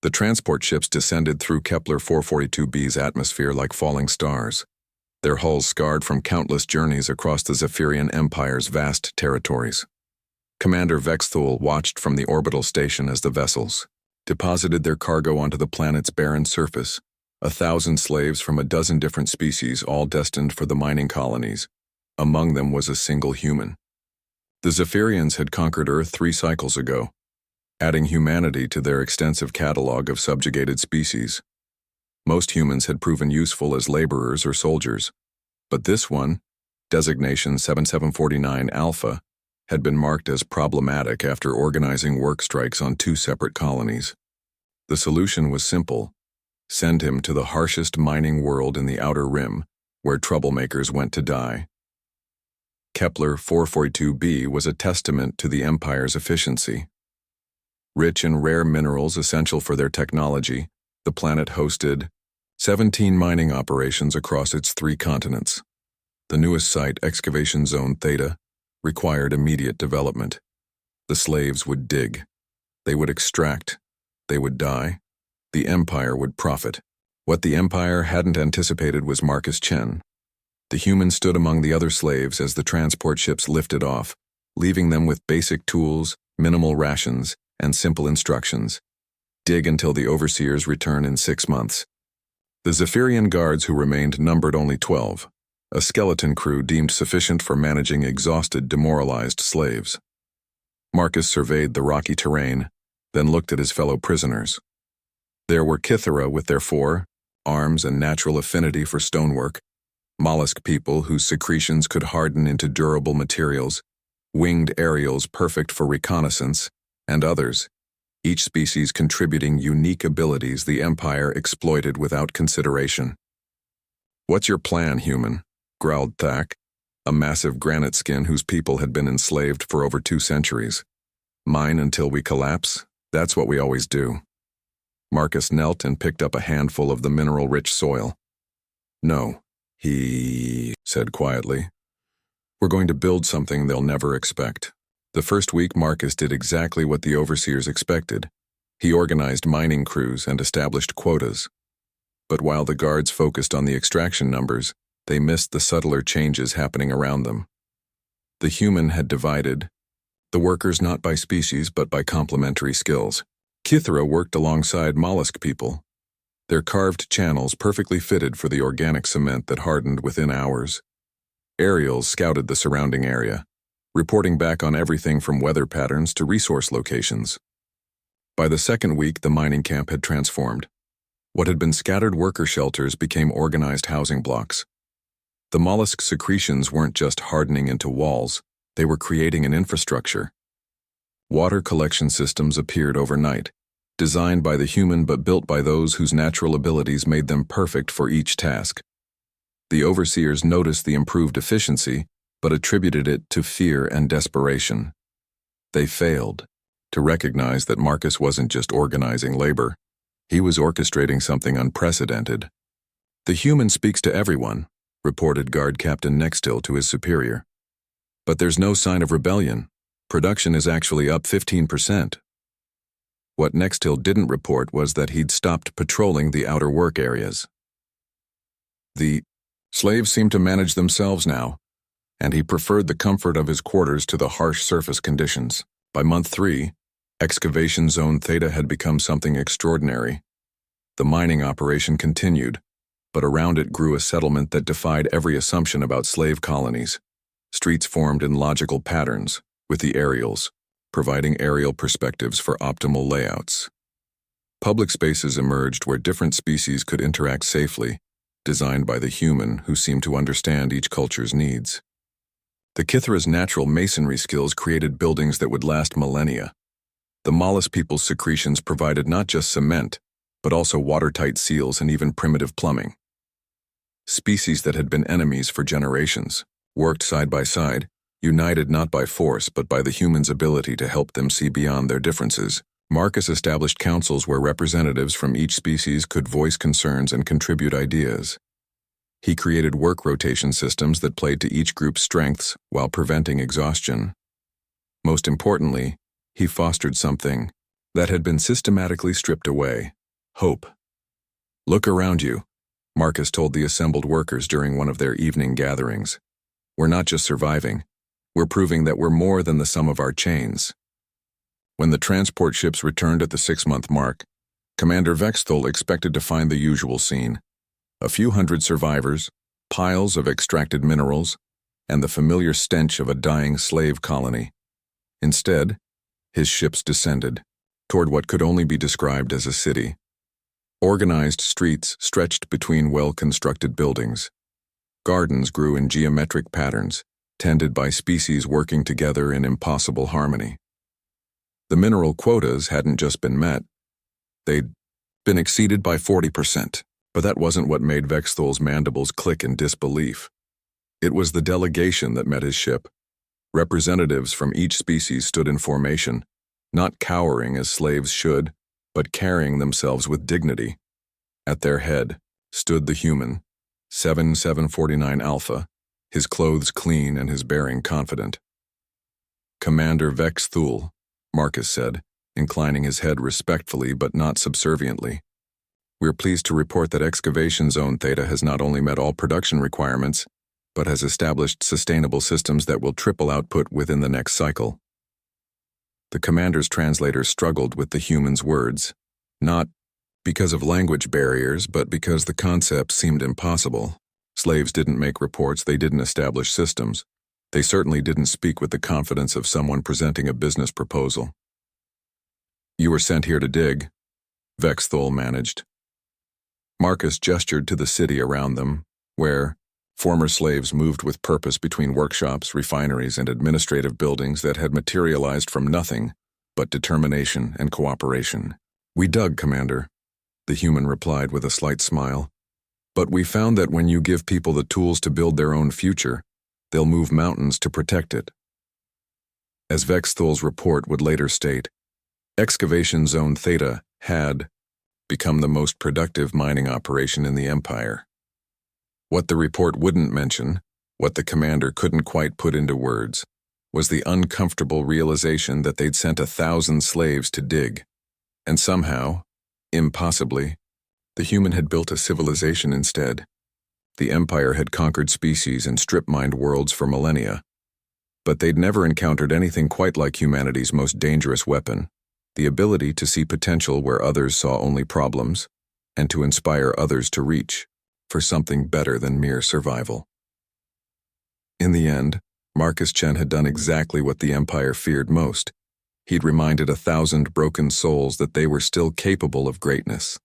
The transport ships descended through Kepler 442b's atmosphere like falling stars, their hulls scarred from countless journeys across the Zephyrian Empire's vast territories. Commander Vexthul watched from the orbital station as the vessels deposited their cargo onto the planet's barren surface, 1,000 slaves from a dozen different species, all destined for the mining colonies. Among them was a single human. The Zephyrians had conquered Earth 3 cycles ago, adding humanity to their extensive catalog of subjugated species. Most humans had proven useful as laborers or soldiers, but this one, designation 7749 Alpha, had been marked as problematic after organizing work strikes on 2 separate colonies. The solution was simple: send him to the harshest mining world in the Outer Rim, where troublemakers went to die. Kepler 442b was a testament to the Empire's efficiency. Rich in rare minerals essential for their technology, the planet hosted 17 mining operations across its 3 continents. The newest site, Excavation Zone Theta, required immediate development. The slaves would dig. They would extract. They would die. The Empire would profit. What the Empire hadn't anticipated was Marcus Chen. The human stood among the other slaves as the transport ships lifted off, leaving them with basic tools, minimal rations, and simple instructions. Dig until the overseers return in 6 months. The Zephyrian guards who remained numbered only 12, a skeleton crew deemed sufficient for managing exhausted, demoralized slaves. Marcus surveyed the rocky terrain, then looked at his fellow prisoners. There were Kythera with their 4 arms and natural affinity for stonework, mollusk people whose secretions could harden into durable materials, winged aerials perfect for reconnaissance, and others, each species contributing unique abilities the Empire exploited without consideration. "What's your plan, human?" growled Thak, a massive granite skin whose people had been enslaved for over 2 centuries. "Mine until we collapse? That's what we always do." Marcus knelt and picked up a handful of the mineral-rich soil. "No," he said quietly. "We're going to build something they'll never expect." The first week, Marcus did exactly what the overseers expected. He organized mining crews and established quotas. But while the guards focused on the extraction numbers, they missed the subtler changes happening around them. The human had divided, the workers not by species but by complementary skills. Kythera worked alongside mollusk people, their carved channels perfectly fitted for the organic cement that hardened within hours. Aerials scouted the surrounding area, reporting back on everything from weather patterns to resource locations. By the second week, the mining camp had transformed. What had been scattered worker shelters became organized housing blocks. The mollusk secretions weren't just hardening into walls, they were creating an infrastructure. Water collection systems appeared overnight, designed by the human but built by those whose natural abilities made them perfect for each task. The overseers noticed the improved efficiency, but attributed it to fear and desperation. They failed to recognize that Marcus wasn't just organizing labor, he was orchestrating something unprecedented. "The human speaks to everyone," reported Guard Captain Nextil to his superior. "But there's no sign of rebellion. Production is actually up 15%. What Nextil didn't report was that he'd stopped patrolling the outer work areas. The slaves seemed to manage themselves now, and he preferred the comfort of his quarters to the harsh surface conditions. By month 3, Excavation Zone Theta had become something extraordinary. The mining operation continued, but around it grew a settlement that defied every assumption about slave colonies. Streets formed in logical patterns, with the aerials, providing aerial perspectives for optimal layouts. Public spaces emerged where different species could interact safely, designed by the human who seemed to understand each culture's needs. The Kythera's natural masonry skills created buildings that would last millennia. The mollusk people's secretions provided not just cement, but also watertight seals and even primitive plumbing. Species that had been enemies for generations worked side by side, united not by force but by the human's ability to help them see beyond their differences. Marcus established councils where representatives from each species could voice concerns and contribute ideas. He created work rotation systems that played to each group's strengths while preventing exhaustion. Most importantly, he fostered something that had been systematically stripped away. Hope. Look around you, Marcus told the assembled workers during one of their evening gatherings. We're not just surviving, we're proving that we're more than the sum of our chains. When the transport ships returned at the 6-month mark, Commander Vexthul expected to find the usual scene: a few hundred survivors, piles of extracted minerals, and the familiar stench of a dying slave colony. Instead, his ships descended toward what could only be described as a city. Organized streets stretched between well-constructed buildings. Gardens grew in geometric patterns, tended by species working together in impossible harmony. The mineral quotas hadn't just been met, they'd been exceeded by 40%. But that wasn't what made Vexthul's mandibles click in disbelief. It was the delegation that met his ship. Representatives from each species stood in formation, not cowering as slaves should, but carrying themselves with dignity. At their head stood the human, 7749 Alpha, his clothes clean and his bearing confident. Commander Vexthul, Marcus said, inclining his head respectfully but not subserviently. We're pleased to report that Excavation Zone Theta has not only met all production requirements, but has established sustainable systems that will triple output within the next cycle. The commander's translator struggled with the human's words, not because of language barriers, but because the concept seemed impossible. Slaves didn't make reports, they didn't establish systems. They certainly didn't speak with the confidence of someone presenting a business proposal. You were sent here to dig, Vexthul managed. Marcus gestured to the city around them, where former slaves moved with purpose between workshops, refineries, and administrative buildings that had materialized from nothing but determination and cooperation. We dug, Commander, the human replied with a slight smile. But we found that when you give people the tools to build their own future, they'll move mountains to protect it. As Vexthul's report would later state, Excavation Zone Theta had become the most productive mining operation in the Empire. What the report wouldn't mention, what the commander couldn't quite put into words, was the uncomfortable realization that they'd sent 1,000 slaves to dig. And somehow, impossibly, the human had built a civilization instead. The Empire had conquered species and strip-mined worlds for millennia. But they'd never encountered anything quite like humanity's most dangerous weapon: the ability to see potential where others saw only problems, and to inspire others to reach for something better than mere survival. In the end, Marcus Chen had done exactly what the Empire feared most. He'd reminded 1,000 broken souls that they were still capable of greatness.